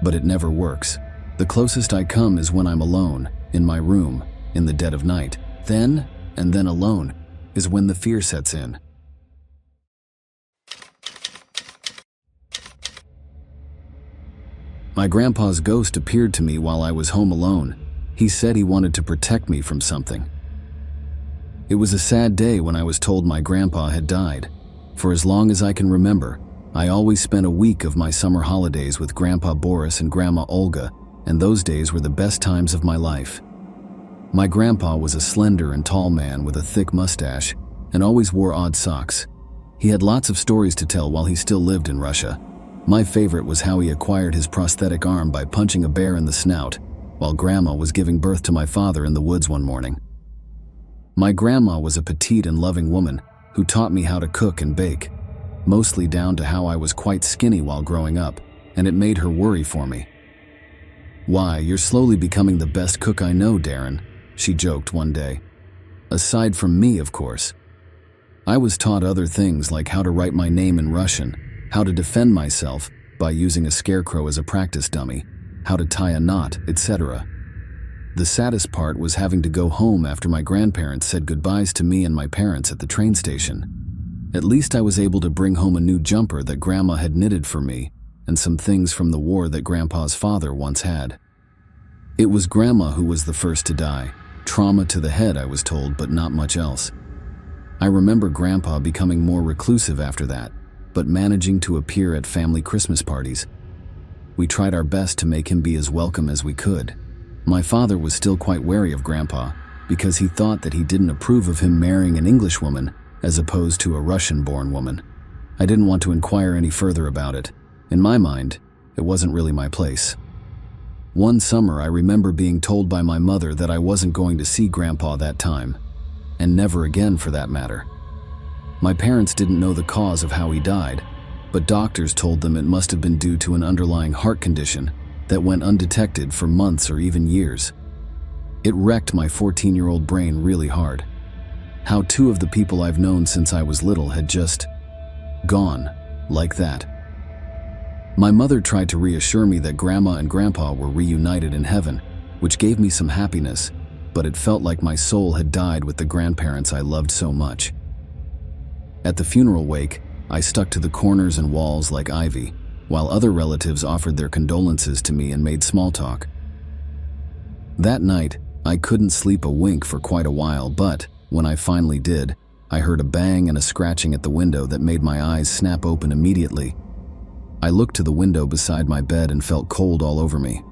But it never works. The closest I come is when I'm alone, in my room, in the dead of night. Then, and then alone, is when the fear sets in. My grandpa's ghost appeared to me while I was home alone. He said he wanted to protect me from something. It was a sad day when I was told my grandpa had died. For as long as I can remember, I always spent a week of my summer holidays with Grandpa Boris and Grandma Olga, and those days were the best times of my life. My grandpa was a slender and tall man with a thick mustache and always wore odd socks. He had lots of stories to tell while he still lived in Russia. My favorite was how he acquired his prosthetic arm by punching a bear in the snout, while Grandma was giving birth to my father in the woods one morning. My grandma was a petite and loving woman who taught me how to cook and bake, mostly down to how I was quite skinny while growing up, and it made her worry for me. "Why, you're slowly becoming the best cook I know, Darren," she joked one day. Aside from me, of course. I was taught other things like how to write my name in Russian, how to defend myself by using a scarecrow as a practice dummy, how to tie a knot, etc. The saddest part was having to go home after my grandparents said goodbyes to me and my parents at the train station. At least I was able to bring home a new jumper that Grandma had knitted for me and some things from the war that Grandpa's father once had. It was Grandma who was the first to die. Trauma to the head, I was told, but not much else. I remember Grandpa becoming more reclusive after that, but managing to appear at family Christmas parties. We tried our best to make him be as welcome as we could. My father was still quite wary of Grandpa because he thought that he didn't approve of him marrying an English woman as opposed to a Russian-born woman. I didn't want to inquire any further about it. In my mind, it wasn't really my place. One summer, I remember being told by my mother that I wasn't going to see Grandpa that time, and never again for that matter. My parents didn't know the cause of how he died, but doctors told them it must have been due to an underlying heart condition that went undetected for months or even years. It wrecked my 14-year-old brain really hard. How 2 of the people I've known since I was little had just gone, like that. My mother tried to reassure me that Grandma and Grandpa were reunited in heaven, which gave me some happiness, but it felt like my soul had died with the grandparents I loved so much. At the funeral wake, I stuck to the corners and walls like ivy, while other relatives offered their condolences to me and made small talk. That night, I couldn't sleep a wink for quite a while, but when I finally did, I heard a bang and a scratching at the window that made my eyes snap open immediately. I looked to the window beside my bed and felt cold all over me.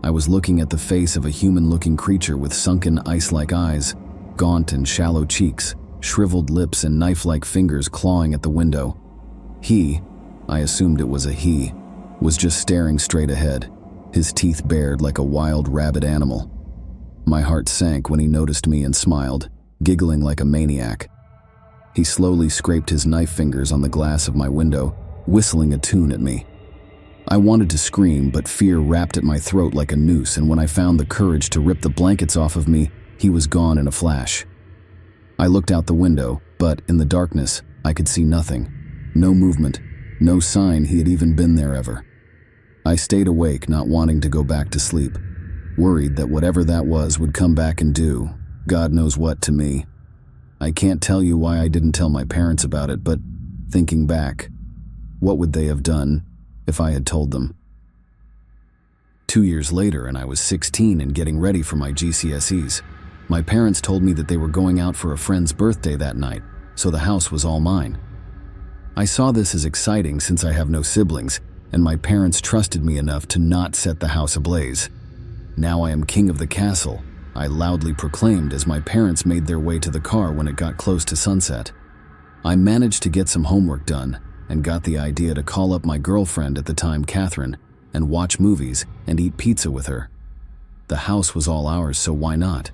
I was looking at the face of a human-looking creature with sunken ice-like eyes, gaunt and shallow cheeks, shriveled lips and knife-like fingers clawing at the window. He, I assumed it was a he, was just staring straight ahead, his teeth bared like a wild rabid animal. My heart sank when he noticed me and smiled, giggling like a maniac. He slowly scraped his knife fingers on the glass of my window, whistling a tune at me. I wanted to scream, but fear wrapped at my throat like a noose, and when I found the courage to rip the blankets off of me, he was gone in a flash. I looked out the window, but in the darkness, I could see nothing. No movement, no sign he had even been there ever. I stayed awake, not wanting to go back to sleep, worried that whatever that was would come back and do God knows what to me. I can't tell you why I didn't tell my parents about it, but thinking back, what would they have done if I had told them? 2 years later, and I was 16 and getting ready for my GCSEs. My parents told me that they were going out for a friend's birthday that night, so the house was all mine. I saw this as exciting since I have no siblings, and my parents trusted me enough to not set the house ablaze. Now I am king of the castle, I loudly proclaimed as my parents made their way to the car when it got close to sunset. I managed to get some homework done and got the idea to call up my girlfriend at the time, Catherine, and watch movies and eat pizza with her. The house was all ours, so why not?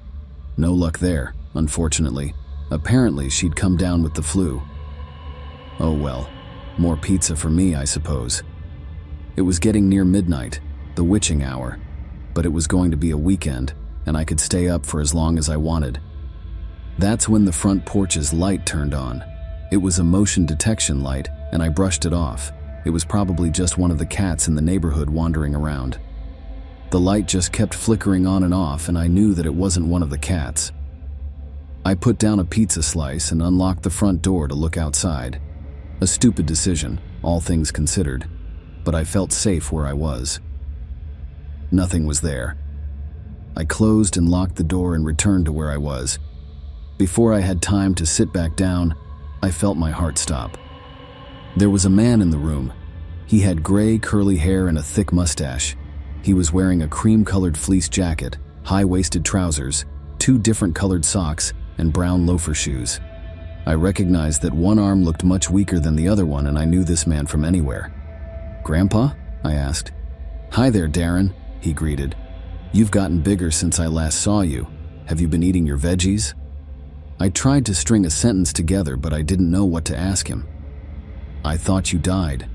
No luck there, unfortunately. Apparently, she'd come down with the flu. Oh well, more pizza for me, I suppose. It was getting near midnight, the witching hour, but it was going to be a weekend, and I could stay up for as long as I wanted. That's when the front porch's light turned on. It was a motion detection light, and I brushed it off. It was probably just one of the cats in the neighborhood wandering around. The light just kept flickering on and off, and I knew that it wasn't one of the cats. I put down a pizza slice and unlocked the front door to look outside. A stupid decision, all things considered, but I felt safe where I was. Nothing was there. I closed and locked the door and returned to where I was. Before I had time to sit back down, I felt my heart stop. There was a man in the room. He had gray, curly hair and a thick mustache. He was wearing a cream-colored fleece jacket, high-waisted trousers, 2 different colored socks, and brown loafer shoes. I recognized that one arm looked much weaker than the other one, and I knew this man from anywhere. "Grandpa?" I asked. "Hi there, Darren," he greeted. "You've gotten bigger since I last saw you. Have you been eating your veggies?" I tried to string a sentence together, but I didn't know what to ask him. "I thought you died."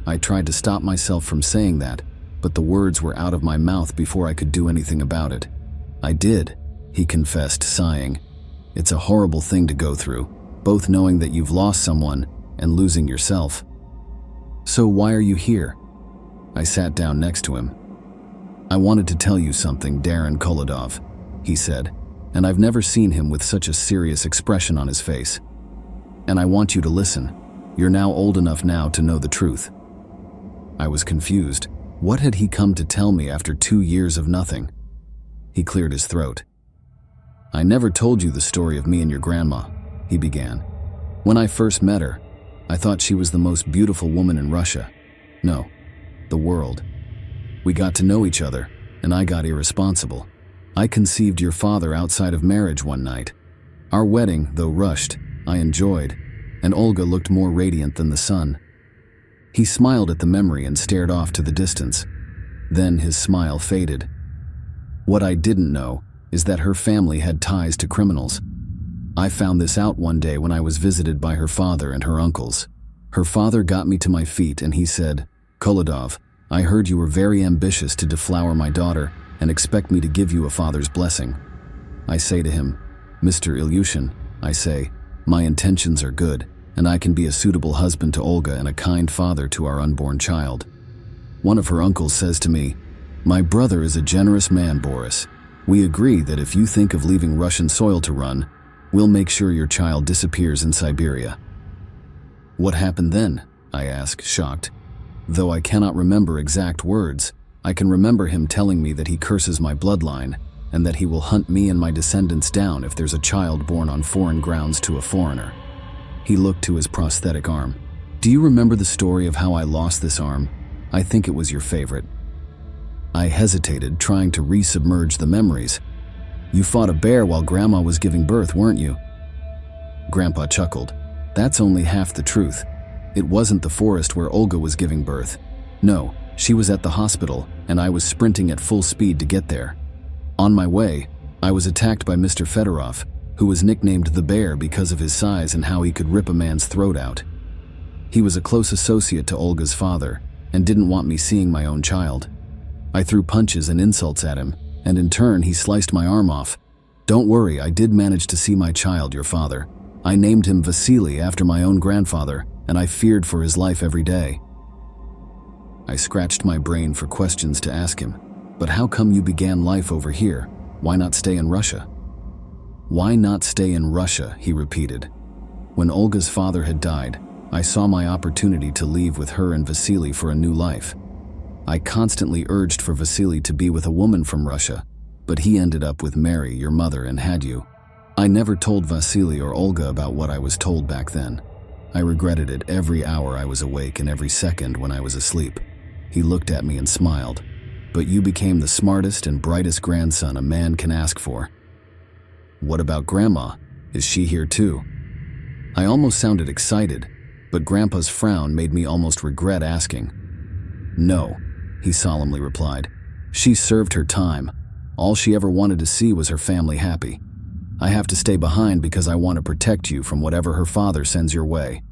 I tried to stop myself from saying that, but the words were out of my mouth before I could do anything about it. "I did," he confessed, sighing. "It's a horrible thing to go through, both knowing that you've lost someone and losing yourself." "So why are you here?" I sat down next to him. "I wanted to tell you something, Darren Kolodov," he said, and I've never seen him with such a serious expression on his face. "And I want you to listen. You're now old enough now to know the truth." I was confused. What had he come to tell me after 2 years of nothing? He cleared his throat. "I never told you the story of me and your grandma," he began. "When I first met her, I thought she was the most beautiful woman in Russia. No, the world. We got to know each other, and I got irresponsible. I conceived your father outside of marriage one night. Our wedding, though rushed, I enjoyed, and Olga looked more radiant than the sun." He smiled at the memory and stared off to the distance. Then his smile faded. What I didn't know is that her family had ties to criminals. I found this out one day when I was visited by her father and her uncles. Her father got me to my feet and he said, "Kolodov, I heard you were very ambitious to deflower my daughter and expect me to give you a father's blessing." I say to him, "Mr. Ilyushin," I say, "my intentions are good, and I can be a suitable husband to Olga and a kind father to our unborn child." One of her uncles says to me, "My brother is a generous man, Boris. We agree that if you think of leaving Russian soil to run, we'll make sure your child disappears in Siberia." "What happened then?" I ask, shocked. Though I cannot remember exact words, I can remember him telling me that he curses my bloodline and that he will hunt me and my descendants down if there's a child born on foreign grounds to a foreigner. He looked to his prosthetic arm. Do you remember the story of how I lost this arm? I think it was your favorite. I hesitated, trying to resubmerge the memories. You fought a bear while Grandma was giving birth, weren't you? Grandpa chuckled. That's only half the truth. It wasn't the forest where Olga was giving birth. No, she was at the hospital, and I was sprinting at full speed to get there. On my way, I was attacked by Mr. Fedorov, who was nicknamed the Bear because of his size and how he could rip a man's throat out. He was a close associate to Olga's father and didn't want me seeing my own child. I threw punches and insults at him, and in turn he sliced my arm off. Don't worry, I did manage to see my child, your father. I named him Vasily after my own grandfather, and I feared for his life every day. I scratched my brain for questions to ask him. But how come you began life over here? Why not stay in Russia? Why not stay in Russia, he repeated. When Olga's father had died, I saw my opportunity to leave with her and Vasily for a new life. I constantly urged for Vasily to be with a woman from Russia, but he ended up with Mary, your mother, and had you. I never told Vasily or Olga about what I was told back then. I regretted it every hour I was awake and every second when I was asleep. He looked at me and smiled. But you became the smartest and brightest grandson a man can ask for. What about Grandma? Is she here too? I almost sounded excited, but Grandpa's frown made me almost regret asking. No, he solemnly replied. She served her time. All she ever wanted to see was her family happy. I have to stay behind because I want to protect you from whatever her father sends your way.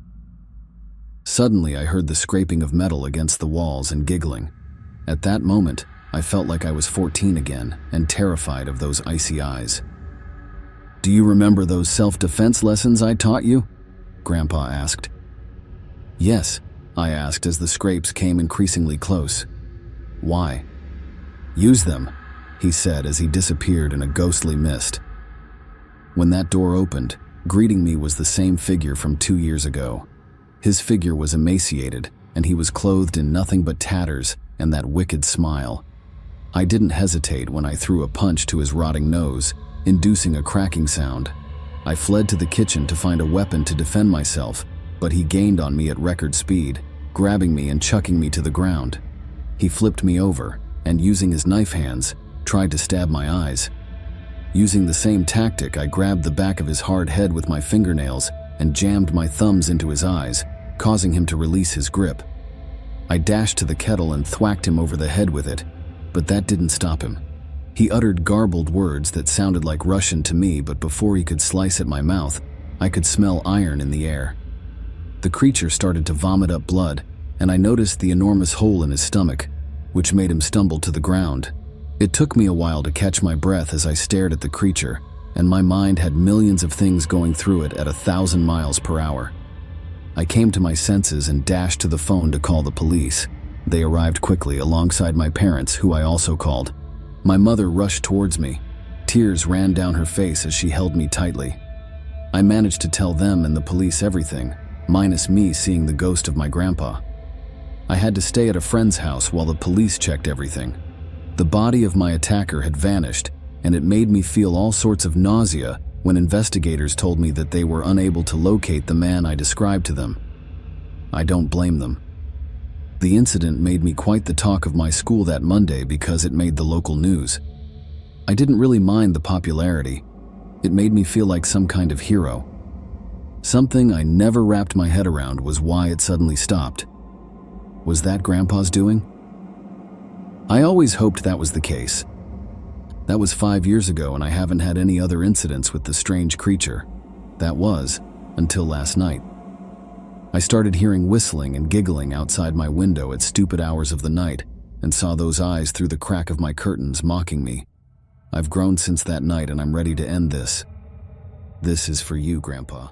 Suddenly, I heard the scraping of metal against the walls and giggling. At that moment, I felt like I was 14 again and terrified of those icy eyes. Do you remember those self-defense lessons I taught you? Grandpa asked. Yes, I asked as the scrapes came increasingly close. Why? Use them, he said as he disappeared in a ghostly mist. When that door opened, greeting me was the same figure from 2 years ago. His figure was emaciated, and he was clothed in nothing but tatters and that wicked smile. I didn't hesitate when I threw a punch to his rotting nose, inducing a cracking sound. I fled to the kitchen to find a weapon to defend myself, but he gained on me at record speed, grabbing me and chucking me to the ground. He flipped me over, and using his knife hands, tried to stab my eyes. Using the same tactic, I grabbed the back of his hard head with my fingernails and jammed my thumbs into his eyes, causing him to release his grip. I dashed to the kettle and thwacked him over the head with it, but that didn't stop him. He uttered garbled words that sounded like Russian to me, but before he could slice at my mouth, I could smell iron in the air. The creature started to vomit up blood, and I noticed the enormous hole in his stomach, which made him stumble to the ground. It took me a while to catch my breath as I stared at the creature, and my mind had millions of things going through it at 1,000 miles per hour. I came to my senses and dashed to the phone to call the police. They arrived quickly alongside my parents, who I also called. My mother rushed towards me. Tears ran down her face as she held me tightly. I managed to tell them and the police everything, minus me seeing the ghost of my grandpa. I had to stay at a friend's house while the police checked everything. The body of my attacker had vanished, and it made me feel all sorts of nausea when investigators told me that they were unable to locate the man I described to them. I don't blame them. The incident made me quite the talk of my school that Monday because it made the local news. I didn't really mind the popularity. It made me feel like some kind of hero. Something I never wrapped my head around was why it suddenly stopped. Was that Grandpa's doing? I always hoped that was the case. That was 5 years ago, and I haven't had any other incidents with the strange creature. That was, until last night. I started hearing whistling and giggling outside my window at stupid hours of the night and saw those eyes through the crack of my curtains mocking me. I've grown since that night, and I'm ready to end this. This is for you, Grandpa.